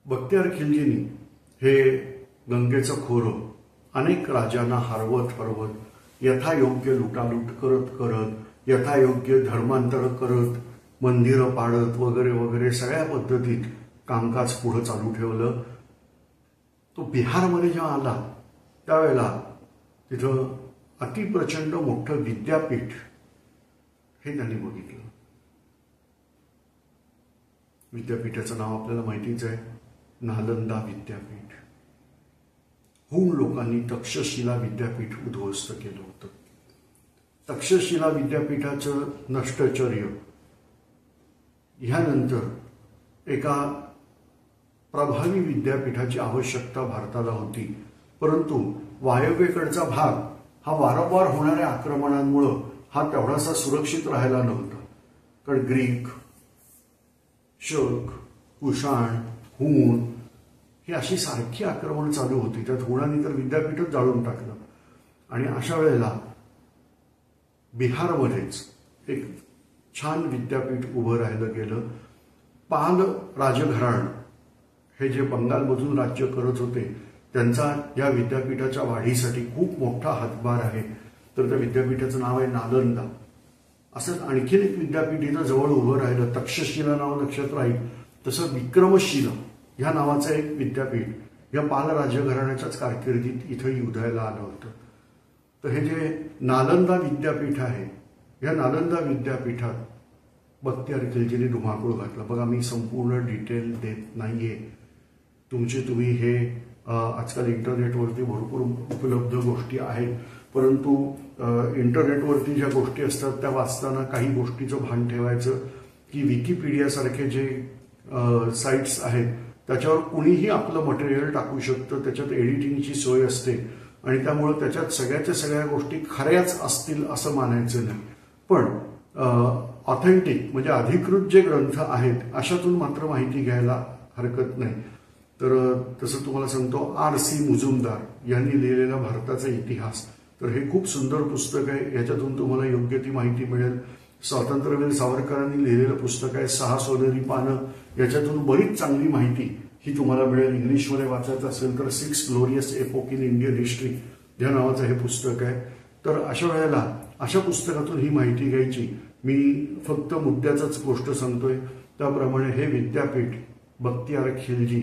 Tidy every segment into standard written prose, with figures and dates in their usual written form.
बख्तियार खिलजीनी हे गंगेचं खोरं अनेक राजांना हरवत यथायोग्य लुटालूट करत यथायोग्य धर्मांतर करत मंदिरं पाडत वगैरे वगैरे सगळ्या पद्धतीत कामकाज पुढे चालू ठेवलं। तो बिहारमध्ये जेव्हा आला त्यावेळेला तिथं अतिप्रचंड मोठं विद्यापीठ हे त्यांनी बघितलं। विद्यापीठाचं नाव आपल्याला माहितीच आहे, नालंदा विद्यापीठ। हुन लोकांनी तक्षशिला विद्यापीठ उद्ध्वस्त केलं होतं। तक्षशिला विद्यापीठाचं नष्टचर्य ह्यानंतर एका प्रभावी विद्यापीठाची आवश्यकता भारताला होती, परंतु वायव्येकडचा भाग हा वारंवार होणाऱ्या आक्रमणांमुळे हा तेवढासा सुरक्षित राहिला नव्हता। कारण ग्रीक, शक, कुषाण, हुन ही अशी सारखी आक्रमण चालू होती। त्यात हुनांनी तर विद्यापीठच जाळून टाकलं आणि अशा वेळेला बिहारमध्येच एक छान विद्यापीठ उभं राहिलं गेलं। पाल राजघराणं हे जे बंगालमधून राज्य करत होते त्यांचा या विद्यापीठाच्या वाढीसाठी खूप मोठा हातभार आहे। तर त्या विद्यापीठाचं नाव आहे नालंदा। असंच आणखीन एक विद्यापीठ इथं जवळ उभं राहिलं, तक्षशिला नाव लक्षात राहील तसं विक्रमशिला ह्या नावाचं एक विद्यापीठ या पाल राजघराण्याच्याच कारकिर्दीत इथंही उदयाला आलं होतं। तर हे जे नालंदा विद्यापीठ आहे, या नालंदा विद्यापीठात बख्तियार खिलजीने धुमाकूळ घातला। बघा, मी संपूर्ण डिटेल देत नाहीये, तुम्ही हे आजकाल इंटरनेटवरती भरपूर उपलब्ध गोष्टी आहेत, परंतु इंटरनेटवरती ज्या गोष्टी असतात त्या वाचताना काही गोष्टीचं भान ठेवायचं की विकिपीडियासारखे जे साइट्स आहेत त्याच्यावर कुणीही आपलं मटेरियल टाकू शकतं, त्याच्यात एडिटिंगची सोय असते आणि त्यामुळे त्याच्यात सगळ्याच्या सगळ्या गोष्टी खऱ्याच असतील असं मानायचं नाही। पण ऑथेंटिक म्हणजे अधिकृत जे ग्रंथ आहेत अशातून मात्र माहिती घ्यायला हरकत नाही। तर तसं तुम्हाला सांगतो, R.C. मुजुमदार यांनी लिहिलेला भारताचा इतिहास, तर हे खूप सुंदर पुस्तक आहे। याच्यातून तुम्हाला योग्य ती माहिती मिळेल। स्वातंत्र्यवीर सावरकरांनी लिहिलेलं पुस्तक आहे 6 सोनेरी पानं, याच्यातून बरीच चांगली माहिती ही तुम्हाला मिळेल। इंग्लिशमध्ये वाचायचं असेल तर 6 glorious epoch in Indian history या नावाचं हे पुस्तक आहे। तर अशा वेळेला अशा पुस्तकातून ही माहिती घ्यायची। मी फक्त मुद्द्याचंच गोष्ट सांगतोय। त्याप्रमाणे हे विद्यापीठ बख्तियार खिलजी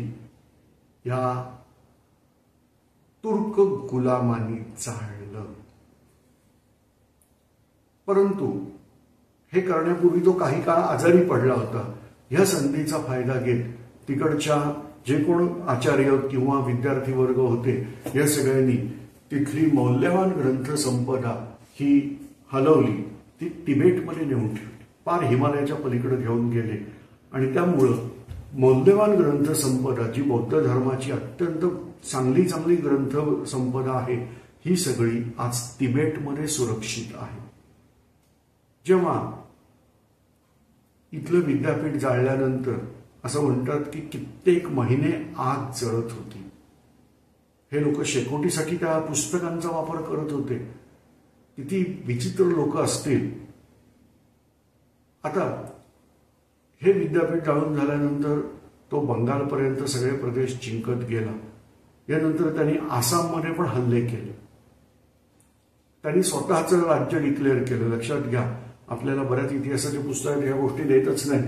या तुर्क गुलामांनी जाळलं, परंतु हे करण्यापूर्वी तो काही काळ आजारी पडला होता। या संधीचा फायदा घेत तिकडच्या जे कोण आचार्य किंवा विद्यार्थी वर्ग होते या सगळ्यांनी तिथली मौल्यवान ग्रंथ संपदा ही हलवली, ती तिबेटमध्ये नेऊन ठेवली, पार हिमालयाच्या पलीकडे घेऊन गेले आणि त्यामुळं मौल्यवान ग्रंथ संपदा जी बौद्ध धर्माची अत्यंत चांगली ग्रंथ संपदा आहे ही सगळी आज तिबेटमध्ये सुरक्षित आहे। जेव्हा इथलं विद्यापीठ जाळल्यानंतर असं म्हणतात की कित्येक महिने आग जळत होती। हे लोक शेकोटीसाठी त्या पुस्तकांचा वापर करत होते। किती विचित्र लोक असतील। आता हे विद्यापीठ जाळून झाल्यानंतर तो बंगालपर्यंत सगळे प्रदेश जिंकत गेला। यानंतर त्यांनी आसाममध्ये पण हल्ले केले। त्यांनी स्वतःचं राज्य डिक्लेअर केलं। लक्षात घ्या, आपल्याला बऱ्याच इतिहासाच्या पुस्तकात या गोष्टी देतच नाही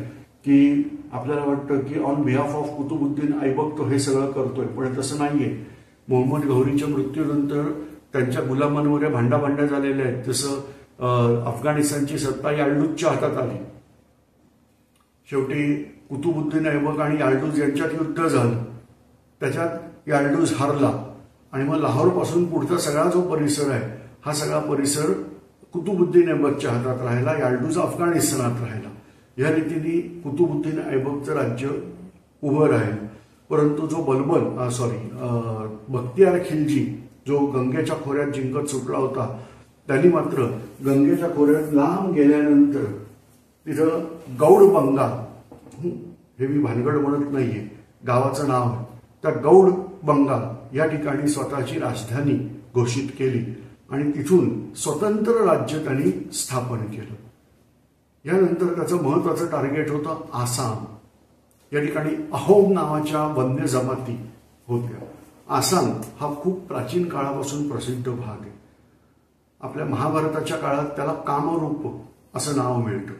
की आपल्याला वाटतं की on behalf of Qutubuddin Aibak तो हे सगळं करतोय, पण तसं नाहीये। मोहम्मद गौरीच्या मृत्यूनंतर त्यांच्या गुलामांवर भांडाभांड्या झालेल्या आहेत। जसं अफगाणिस्तानची सत्ता याल्डूजच्या हातात आली, शेवटी कुतुबुद्दीन ऐबक आणि याल्डूज यांच्यात युद्ध झालं, त्याच्यात याल्डूज हारला आणि मग लाहोरपासून पुढचा सगळा जो परिसर आहे हा सगळा परिसर कुतुबुद्दीन ऐबकच्या हातात राहिला, याल्डूज अफगाणिस्तानात राहिला। या रीतीने कुतुबुद्दीन ऐबकचं राज्य उभं राहिलं। परंतु जो बख्तियार खिलजी जो गंगेच्या खोऱ्यात जिंकत सुटला होता, त्यांनी मात्र गंगेच्या खोऱ्यात लांब गेल्यानंतर तिथं गौड बंगाल, हे मी भानगड म्हणत नाहीये, गावाचं नाव आहे, त्या गौड बंगाल या ठिकाणी स्वतःची राजधानी घोषित केली आणि तिथून स्वतंत्र राज्य त्यांनी स्थापन केलं। यानंतर त्याचं महत्वाचं टार्गेट होतं आसाम। या ठिकाणी अहोम नावाच्या वन्य जमाती होत्या. आसाम हा खूप प्राचीन काळापासून प्रसिद्ध भाग आहे. आपल्या महाभारताच्या काळात त्याला कामरूप असं नाव मिळतं.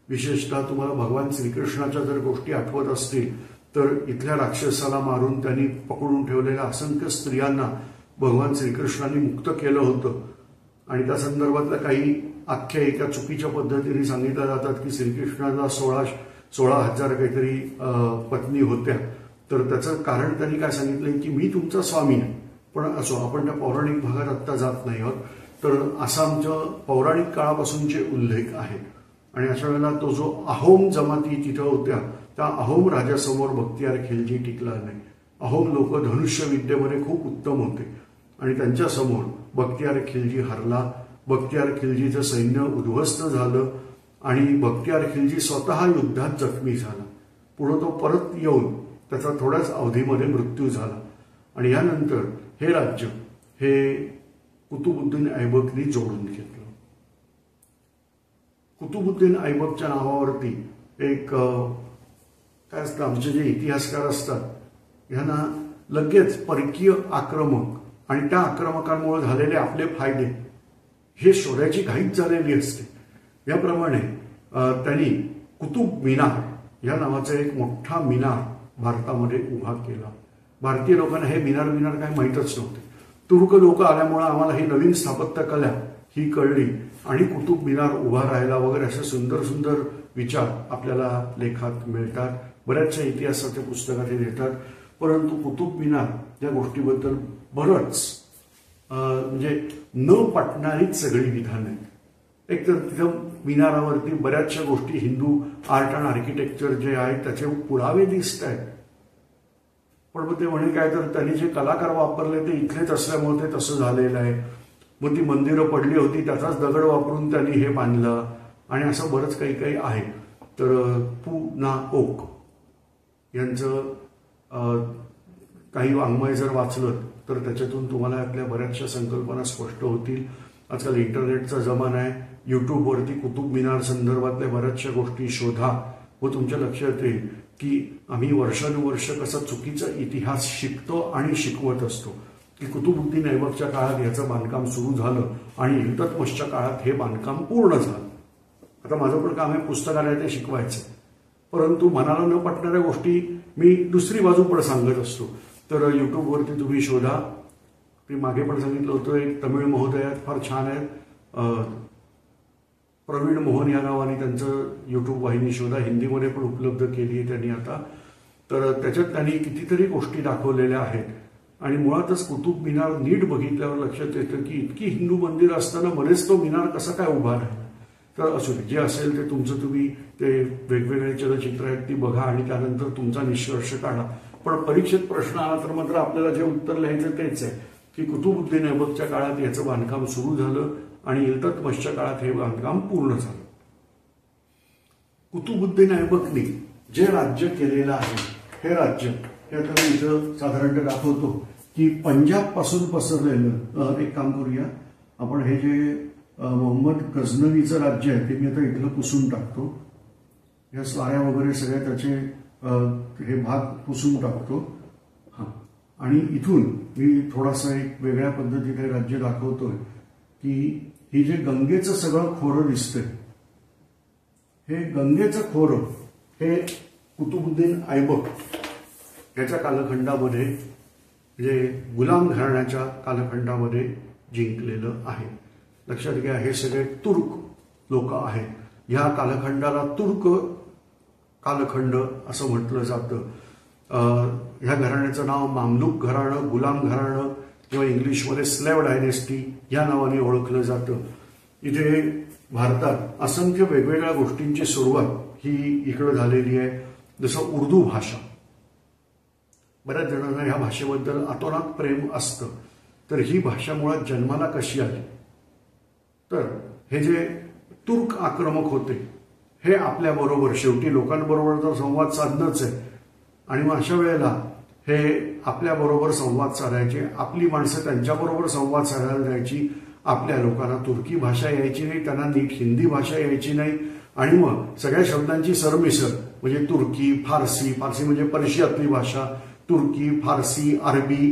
विशेषतः तुम्हाला भगवान श्रीकृष्णाच्या जर गोष्टी आठवत असतील तर इथल्या राक्षसाला मारून त्यांनी पकडून ठेवलेल्या असंख्य स्त्रियांना भगवान श्रीकृष्णांनी मुक्त केलं होतं. आणि त्या संदर्भातल्या काही आख्यायिका चुकीच्या पद्धतीने सांगितल्या जातात की श्रीकृष्णाला 16,000 काहीतरी पत्नी होत्या. तर त्याचं कारण त्यांनी काय सांगितलंय की मी तुमचा स्वामी आहे. पण असो, आपण त्या पौराणिक भागात आत्ता जात नाही आहोत. तर आसामच्या पौराणिक काळापासूनचे उल्लेख आहेत. आणि अशा वेळेला तो जो अहोम जमाती तिथं होत्या त्या अहोम राजासमोर बख्तियार खिलजी टिकला नाही. अहोम लोक धनुष्य विद्येमध्ये खूप उत्तम होते आणि त्यांच्यासमोर बख्तियार खिलजी हरला. बख्तियार खिलजीचं सैन्य उद्ध्वस्त झालं आणि बख्तियार खिलजी स्वतः युद्धात जखमी झाला. पुढे तो परत येऊन त्याचा थोड्याच अवधीमध्ये मृत्यू झाला. आणि यानंतर हे राज्य हे कुतुबुद्दीन ऐबकनी जोडून घेतलं. कुतुबुद्दीन ऐबकच्या नावावरती एक काय असतं, आमचे जे इतिहासकार असतात ह्यांना लगेच परकीय आक्रमक आणि त्या आक्रमकांमुळे झालेले आपले फायदे हे शोधायची घाईच झालेली असते. याप्रमाणे त्यांनी कुतुब मिनार या नावाचा एक मोठा मिनार भारतामध्ये उभा केला. भारतीय लोकांना हे मिनार काय माहीतच नव्हते. तुर्क लोक आल्यामुळे आम्हाला ही नवीन स्थापत्य कला ही कळली आणि कुतुब मिनार उभा राहिला वगैरे असे सुंदर सुंदर विचार आपल्याला लेखात मिळतात. बऱ्याचशा इतिहासाच्या पुस्तकात हे देतात. परंतु कुतुब मिनार या गोष्टीबद्दल बरंच म्हणजे न पटणारीच सगळी विधानं आहेत. एक तर तिथं मिनारावरती बऱ्याचशा गोष्टी हिंदू आर्ट अँड आर्किटेक्चर जे आहे त्याचे पुरावे दिसत आहेत. पण मग ते म्हणे काय तर त्यांनी जे कलाकार वापरले ते इथलेच असल्यामुळे ते तसं झालेलं आहे. मग ती मंदिरं पडली होती त्याचाच दगड वापरून त्यांनी हे बांधलं आणि असं बरंच काही काही आहे. तर पु ना ओक यांचं काही वाङ्मय जर वाचलं तर त्याच्यातून तुम्हाला आपल्या बऱ्याचशा संकल्पना स्पष्ट होतील. आजकाल इंटरनेटचा जमाना आहे. युट्यूबवरती कुतुब मिनार संदर्भातल्या बऱ्याचशा गोष्टी शोधा व तुमच्या लक्षात येईल की आम्ही वर्षानुवर्ष कसा चुकीचा इतिहास शिकतो आणि शिकवत असतो. की कुतुबुद्दीन ऐबकच्या काळात याचं बांधकाम सुरू झालं आणि इल्ततमिशच्या काळात हे बांधकाम पूर्ण झालं. आता माझं पण काम आहे पुस्तकालय ते शिकवायचं. परंतु मनाला न पटणाऱ्या गोष्टी मी दुसरी बाजू पण सांगत असतो. तर युट्यूबवरती तुम्ही शोधा. मी मागे पण सांगितलं होतं एक तमिळ महोदयात फार छान आहेत, प्रवीण मोहन या नावाने त्यांचं युट्यूब वाहिनी शोधा. हिंदीमध्ये पण उपलब्ध केली आहे त्यांनी आता. तर त्याच्यात त्यांनी कितीतरी गोष्टी दाखवलेल्या आहेत. आणि मुळातच कुतुब मिनार नीट बघितल्यावर लक्षात येतं की इतकी हिंदू मंदिर असताना मध्येच तो मिनार कसा काय उभा राहिला. तर असू दे, जे असेल ते तुमचं तुम्ही ते वेगवेगळे चलचित्र आहेत ती बघा आणि त्यानंतर तुमचा निष्कर्ष काढा. पण परीक्षेत प्रश्न आला तर मात्र आपल्याला जे उत्तर लिहायचं तेच आहे की कुतुबुद्दीन ऐबकच्या काळात याचं बांधकाम सुरू झालं आणि इल्ततमिशच्या काळात हे बांधकाम पूर्ण झालं. कुतुबुद्दीन ऐबकनी जे राज्य केलेलं आहे हे राज्य हे आता मी इथं साधारणतः दाखवतो की पंजाब पासून पसरलेलं. एक काम करूया आपण, हे जे मोहम्मद गझनवीचं राज्य आहे ते मी आता इथलं पुसून टाकतो. या स्वाऱ्या वगैरे सगळ्या त्याचे हे भाग पुसून टाकतो. हां, आणि इथून मी थोडासा एक वेगळ्या पद्धतीने राज्य दाखवतोय की ही जे गंगेचं सगळं खोरं दिसतंय हे गंगेचं खोरं हे कुतुबुद्दीन ऐबक याच्या कालखंडामध्ये म्हणजे गुलाम घराण्याच्या कालखंडामध्ये जिंकलेलं आहे. लक्षात घ्या, हे सगळे तुर्क लोक आहेत. ह्या कालखंडाला तुर्क कालखंड असं म्हटलं जातं. ह्या घराण्याचं नाव मामलूक घराणं, गुलाम घराणं किंवा इंग्लिशमध्ये स्लेव्ह डायनेस्टी या नावाने ओळखलं जातं. इथे भारतात असंख्य वेगवेगळ्या गोष्टींची सुरुवात ही इकडं झालेली आहे. जसं उर्दू भाषा, बऱ्याच जणांना ह्या भाषेबद्दल अतोनात प्रेम असतं. तर ही भाषा मुळात जन्माला कशी आली तर हे जे तुर्क आक्रमक होते हे आपल्याबरोबर शेवटी लोकांबरोबर तर संवाद साधणंच आहे. आणि मग अशा वेळेला हे आपल्याबरोबर संवाद साधायचे. आपली माणसं त्यांच्याबरोबर संवाद साधायला जायची. आपल्या लोकांना तुर्की भाषा यायची नाही, त्यांना नीट हिंदी भाषा यायची नाही. आणि मग सगळ्या शब्दांची सरमिसळ म्हणजे तुर्की, फारसी, फारसी म्हणजे पर्शियातली भाषा, तुर्की, फारसी, अरबी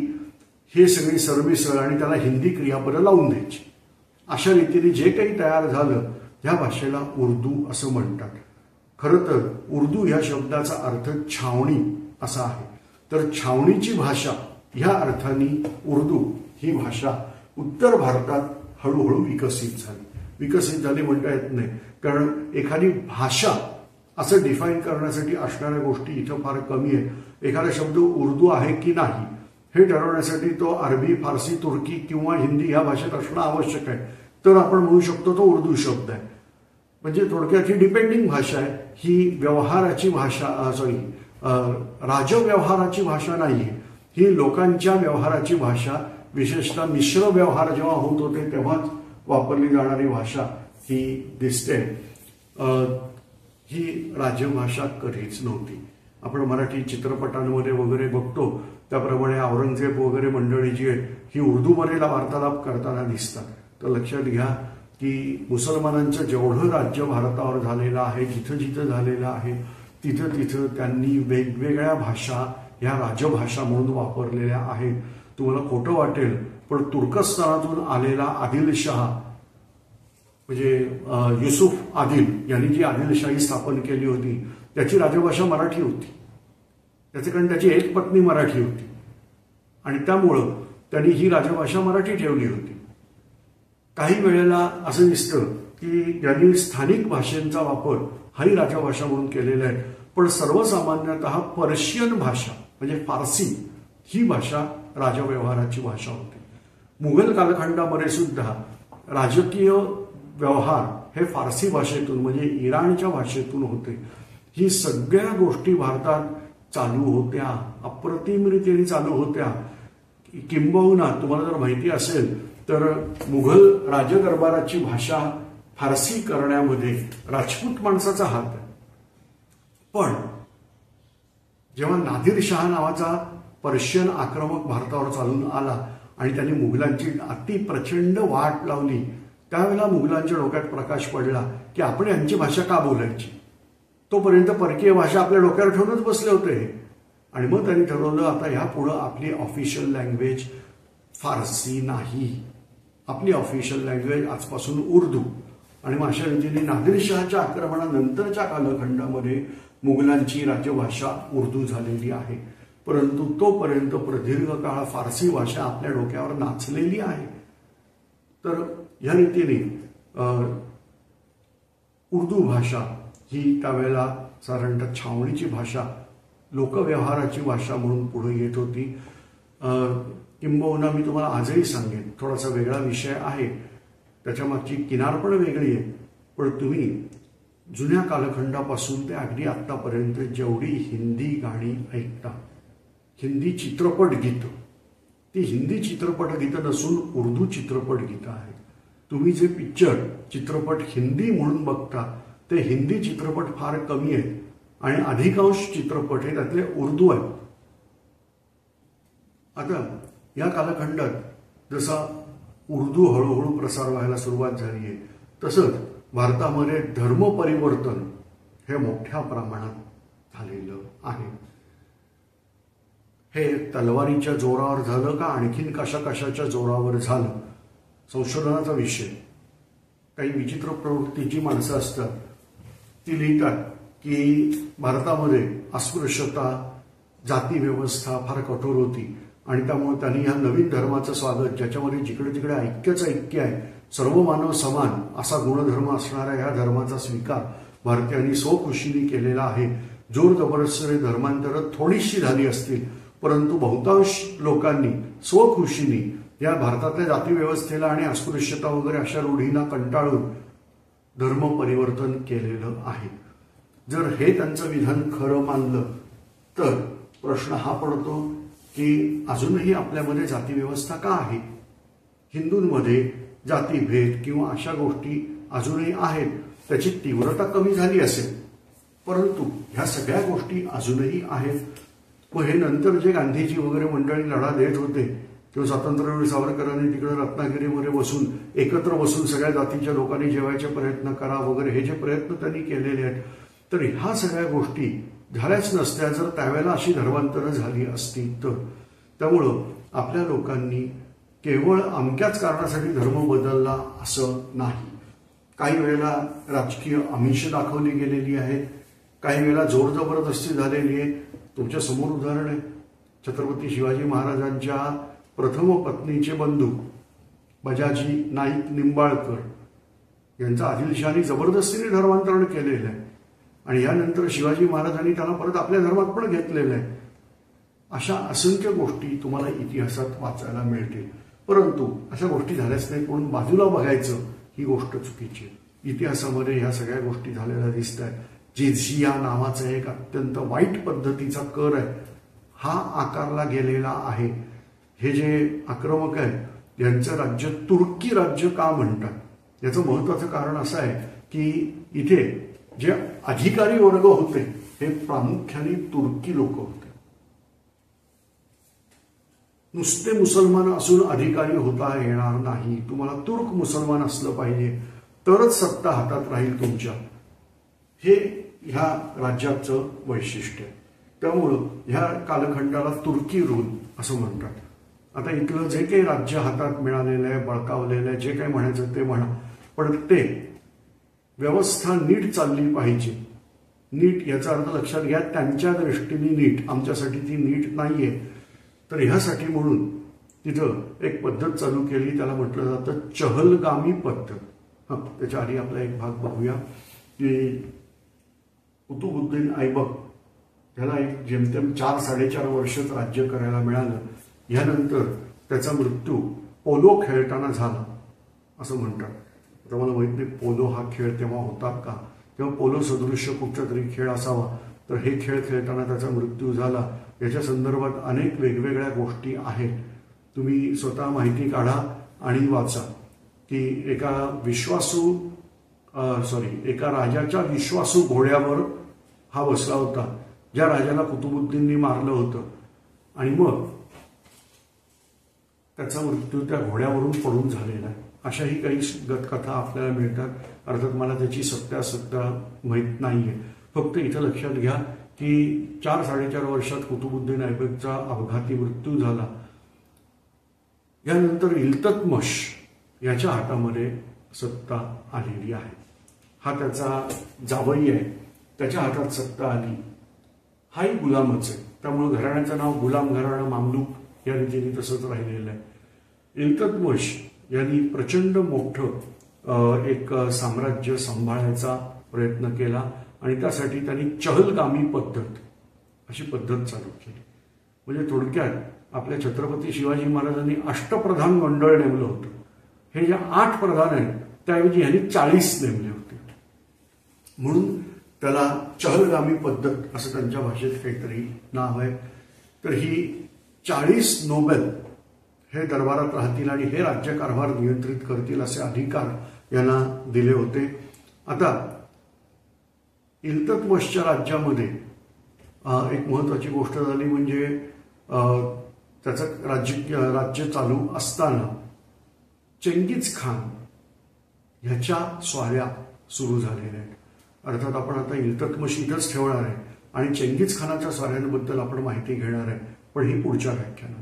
हे सगळी सरमिसळ आणि त्याला हिंदी क्रियापदं लावून द्यायची. अशा रीतीने जे काही तयार झालं ह्या भाषेला उर्दू असं म्हणतात. खरं तर उर्दू ह्या शब्दाचा अर्थ छावणी असा आहे. तर छावणीची भाषा ह्या अर्थाने उर्दू ही भाषा उत्तर भारतात हळूहळू विकसित झाली म्हणता येत नाही, कारण एखादी भाषा असं डिफाईन करण्यासाठी असणाऱ्या गोष्टी इथं फार कमी आहे. एखादा शब्द उर्दू आहे की नाही हे ठरवण्यासाठी तो अरबी, फारसी, तुर्की किंवा हिंदी ह्या भाषेत असणं आवश्यक आहे. तर आपण म्हणू शकतो तो उर्दू शब्द आहे. म्हणजे थोडक्यात ही डिपेंडिंग भाषा आहे. ही व्यवहाराची भाषा राजव्यवहाराची भाषा नाहीये. ही लोकांच्या व्यवहाराची भाषा, विशेषतः मिश्र व्यवहार जेव्हा होत होते तेव्हाच वापरली जाणारी भाषा ही दिसते. ही राजभाषा कधीच नव्हती. आपण मराठी चित्रपटांमध्ये वगैरे बघतो त्याप्रमाणे औरंगजेब वगैरे मंडळी जी आहे ही उर्दूमध्ये वार्तालाप करताना दिसतात. तर लक्षात घ्या की मुसलमानांचं जेवढं राज्य भारतावर झालेलं आहे, जिथं जिथं झालेलं आहे तिथं तिथं त्यांनी वेगवेगळ्या भाषा ह्या राजभाषा म्हणून वापरलेल्या आहेत. तुम्हाला खोटं वाटेल पण तुर्कस्तानातून आलेला आदिलशाह म्हणजे युसुफ आदिल यांनी जी आदिलशाही स्थापन केली होती त्याची राजभाषा मराठी होती. त्याचे कारण त्याची एक पत्नी मराठी होती आणि त्यामुळं त्यांनी ही राजभाषा मराठी ठेवली होती. काही वेळेला असं दिसतं की ज्यांनी स्थानिक भाषेंचा वापर हाही राजभाषा म्हणून केलेला आहे, पण सर्वसामान्यतः पर्शियन भाषा म्हणजे फारसी ही भाषा राजव्यवहाराची भाषा होती. मुघल कालखंडामध्ये सुद्धा राजकीय व्यवहार हे फारसी भाषेतून म्हणजे इराणच्या भाषेतून होते. ही सगळ्या गोष्टी भारतात चालू होत्या, अप्रतिम रीतीने चालू होत्या. किंबहुना तुम्हाला जर माहिती असेल तर मुघल राजदरबाराची भाषा फारसी करण्यामध्ये राजपूत माणसाचा हात आहे. पण जेव्हा नादिरशाह नावाचा पर्शियन आक्रमक भारतावर चालून आला आणि त्यांनी मुघलांची अति प्रचंड वाट लावली, त्यावेळेला मुघलांच्या डोक्यात प्रकाश पडला की आपण यांची भाषा का बोलायची. तोपर्यंत परकीय भाषा आपल्या डोक्यावर ठेवूनच बसले होते आणि मग त्यांनी ठरवलं आता ह्यापुढं आपली ऑफिशियल लँग्वेज फारसी नाही, आपली ऑफिशियल लँग्वेज आजपासून उर्दू. आणि मग अशा रीतीने नादिरशहाच्या आक्रमणानंतरच्या कालखंडामध्ये मुघलांची राज्यभाषा उर्दू झालेली आहे. परंतु तोपर्यंत प्रदीर्घ काळ फारसी भाषा आपल्या डोक्यावर नाचलेली आहे. तर या रीतीने उर्दू भाषा ही त्यावेळेला साधारणतः छावणीची भाषा, लोकव्यवहाराची भाषा म्हणून पुढे येत होती. किंबहुना मी तुम्हाला आजही सांगेन, थोडासा वेगळा विषय आहे, त्याच्या मागची किनार पण वेगळी आहे, पण तुम्ही जुन्या कालखंडापासून ते अगदी आत्तापर्यंत जेवढी हिंदी गाणी ऐकता, हिंदी चित्रपट गीतं, ती हिंदी चित्रपट गीतं नसून उर्दू चित्रपट गीतं आहेत. तुम्ही जे पिक्चर चित्रपट हिंदी म्हणून बघता ते हिंदी चित्रपट फार कमी आहेत आणि अधिकांश चित्रपट हे त्यातले उर्दू आहेत. आता या कालखंडात जसा उर्दू हळूहळू प्रसार व्हायला सुरुवात झाली आहे तसंच भारतामध्ये धर्म परिवर्तन हे मोठ्या प्रमाणात झालेलं आहे. हे तलवारीच्या जोरावर झालं का आणखीन कशाच्या जोरावर झालं संशोधनाचा विषय. काही विचित्र प्रवृत्तीची माणसं असतात ती लिहितात की भारतामध्ये अस्पृश्यता, जाती व्यवस्था फार कठोर होती आणि त्यामुळे त्यांनी ह्या नवीन धर्माचं स्वागत, ज्याच्यामध्ये जिकडे तिकडे ऐक्यच ऐक्य आहे, सर्व मानव समान असा गुणधर्म असणाऱ्या ह्या धर्माचा स्वीकार भारतीयांनी स्वखुशीने केलेला आहे. जोर जबरदस्तीने धर्मांतरं थोडीशी झाली असतील परंतु बहुतांश लोकांनी स्वखुशीने या भारतातल्या जाती व्यवस्थेला आणि अस्पृश्यता वगैरे अशा रूढींना कंटाळून धर्म परिवर्तन केलेलं आहे. जर हे त्यांचं विधान खरं मानलं तर प्रश्न हा पडतो की अजूनही आपल्यामध्ये जाती व्यवस्था का आहे. हिंदूंमध्ये जातीभेद किंवा अशा गोष्टी अजूनही आहेत, त्याची तीव्रता कमी झाली असेल परंतु ह्या सगळ्या गोष्टी अजूनही आहेत. व हे नंतर जे गांधीजी वगैरे मंडळी लढा देत होते किंवा स्वातंत्र्यवीर सावरकरांनी तिकडे रत्नागिरीमध्ये बसून एकत्र बसून सगळ्या जातीच्या लोकांनी जेवायचे प्रयत्न करा वगैरे हे जे प्रयत्न त्यांनी केलेले आहेत तर ह्या सगळ्या गोष्टी झाल्याच नसत्या जर त्यावेळेला अशी धर्मांतरं झाली असती तर. त्यामुळं आपल्या लोकांनी केवळ अमक्याच कारणासाठी धर्म बदलला असं नाही. काही वेळेला राजकीय आमिष दाखवली गेलेली आहेत, काही वेळेला जोर जबरदस्ती झालेली आहे. तुमच्या समोर उदाहरण आहे, छत्रपती शिवाजी महाराजांच्या प्रथम पत्नीचे बंधू बजाजी नाईक निंबाळकर यांचं आदिलशहानी जबरदस्तीने धर्मांतरण केलेलं आहे आणि यानंतर शिवाजी महाराजांनी त्यांना परत आपल्या धर्मात पण घेतलेलं आहे. अशा असंख्य गोष्टी तुम्हाला इतिहासात वाचायला मिळतील. परंतु अशा गोष्टी झाल्याच नाही म्हणून बाजूला बघायचं ही गोष्ट चुकीची आहे. इतिहासामध्ये ह्या सगळ्या गोष्टी झालेल्या दिसत आहेत. जिझिया नावाचा एक अत्यंत वाईट पद्धतीचा कर आहे, हा आकारला गेलेला आहे. हे जे आक्रमक आहेत यांचं राज्य तुर्की राज्य का म्हणतात याचं महत्वाचं कारण असं आहे की इथे जे अधिकारी वर्ग होते हे प्रामुख्याने तुर्की लोक होते. नुसते मुसलमान असून अधिकारी होता येणार नाही, तुम्हाला तुर्क मुसलमान असलं पाहिजे तरच सत्ता हातात राहील तुमच्या. हे ह्या राज्याचं वैशिष्ट्य आहे. त्यामुळं ह्या कालखंडाला तुर्की रूल असं म्हणतात. आता इथलं जे काही राज्य हातात मिळालेलं आहे, बळकावलेलं आहे, जे काही म्हणायचं ते म्हणा, पण ते व्यवस्था नीट चालली पाहिजे. नीट याचा अर्थ लक्षात घ्या, त्यांच्या दृष्टीने नीट, आमच्यासाठी ती नीट नाहीये. तर ह्यासाठी म्हणून तिथं एक पद्धत चालू केली, त्याला म्हटलं जातं चहलगामी पद्धत. त्याच्या आधी आपला एक भाग बघूया की कुतुबुद्दीन ऐबक त्याला एक जेमतेम 4-4.5 वर्षच राज्य करायला मिळालं. यानंतर त्याचा मृत्यू पोलो खेळताना झाला असं म्हणतात. आता मला माहित नाही पोलो हा खेळ तेव्हा होता का, तेव्हा पोलो सदृश्य कुठचा तरी खेळ असावा. तर हे खेळ खेळताना त्याचा मृत्यू झाला. याच्या संदर्भात अनेक वेगवेगळ्या गोष्टी आहेत, तुम्ही स्वतः माहिती काढा आणि वाचा की एका राजाच्या विश्वासू घोड्यावर हा बसला होता, ज्या राजाला कुतुबुद्दीननी मारलं होतं, आणि मग त्याचा मृत्यू त्या घोड्यावरून पडून झालेला आहे. अशाही काही गतकथा आपल्याला मिळतात. अर्थात मला त्याची सत्यासत्ता माहीत नाहीये. फक्त इथं लक्षात घ्या की 4-4.5 वर्षात कुतुबुद्दीन ऐबकचा अपघाती मृत्यू झाला. यानंतर इल्तत्मिश याच्या हातामध्ये सत्ता आलेली आहे. हा त्याचा जावई आहे, त्याच्या हातात सत्ता आली. हाही गुलामच आहे, त्यामुळे घराण्याचं नाव गुलाम घराणं मामलूक या रीतीने तसंच राहिलेलं आहे. इल्तत्मिश यांनी प्रचंड मोठं एक साम्राज्य सांभाळायचा प्रयत्न केला आणि त्यासाठी त्यांनी चहलगामी पद्धत अशी पद्धत चालू केली. म्हणजे थोडक्यात आपल्या छत्रपती शिवाजी महाराजांनी अष्टप्रधान मंडळ नेमलं होतं. हे जे 8 प्रधान आहेत त्याऐवजी यांनी 40 नेमले होते, म्हणून त्याला चहलगामी पद्धत असं त्यांच्या भाषेत काहीतरी नाव आहे. तर ही 40 नोबेल हे दरबारात राहतील आणि हे राज्यकारभार नियंत्रित करतील असे अधिकार यांना दिले होते. आता इल्तत्मिशच्या राज्यामध्ये एक महत्वाची गोष्ट झाली, म्हणजे त्याचं राज्य चालू असताना चेंगीज खान ह्याच्या स्वाऱ्या सुरू झालेल्या आहेत. अर्थात आपण आता इल्तत्मिश इथंच ठेवणार आहे आणि चेंगीज खानाच्या स्वाऱ्यांबद्दल आपण माहिती घेणार आहे, पण ही पुढच्या व्याख्यानात.